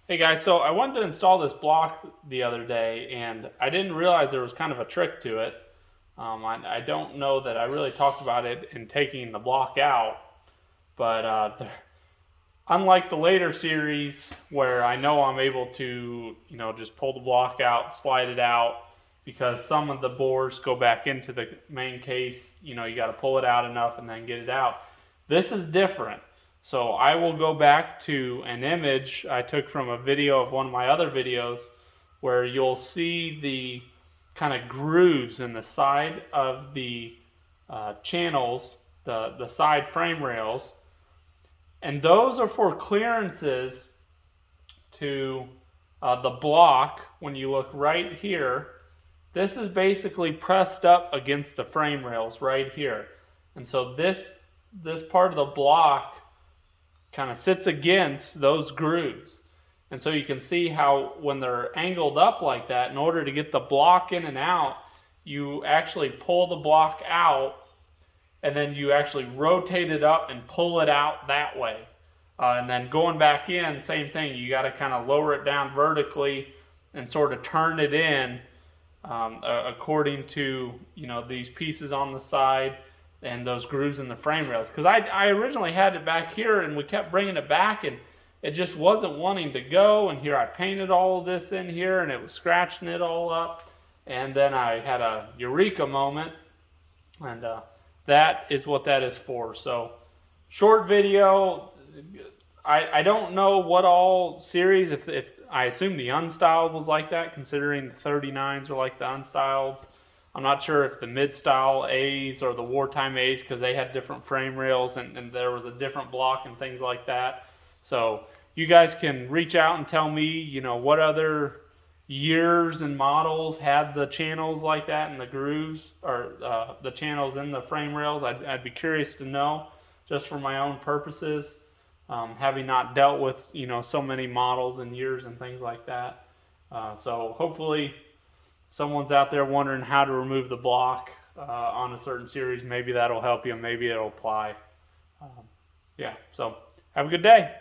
Hey guys, so I wanted to install this block the other day, and I didn't realize there was kind of a trick to it. I don't know that I really talked about it in taking the block out, but unlike the later series where I know I'm able to, just pull the block out, slide it out, because some of the bores go back into the main case. You got to pull it out enough and then get it out. This is different. So I will go back to an image I took from a video of one of my other videos where you'll see the kind of grooves in the side of the channels, the side frame rails, and those are for clearances to the block. When you look right here, this is basically pressed up against the frame rails right here. And so this part of the block kind of sits against those grooves. And so you can see how when they're angled up like that, in order to get the block in and out, you actually pull the block out and then you actually rotate it up and pull it out that way. And then going back in, same thing. You got to kind of lower it down vertically and sort of turn it in according to these pieces on the side and those grooves in the frame rails. Because I originally had it back here and we kept bringing it back and it just wasn't wanting to go. And here I painted all of this in here and it was scratching it all up. And then I had a eureka moment, and that is what that is for. So short video. I don't know what all series, if I assume the unstyled was like that, considering the 39s are like the unstyled. I'm not sure if the mid-style A's or the wartime A's, because they had different frame rails and there was a different block and things like that. So you guys can reach out and tell me, what other years and models had the channels like that and the grooves, or the channels in the frame rails. I'd be curious to know, just for my own purposes, having not dealt with so many models and years and things like that. So hopefully someone's out there wondering how to remove the block on a certain series. Maybe that'll help you. Maybe it'll apply. Yeah, so have a good day.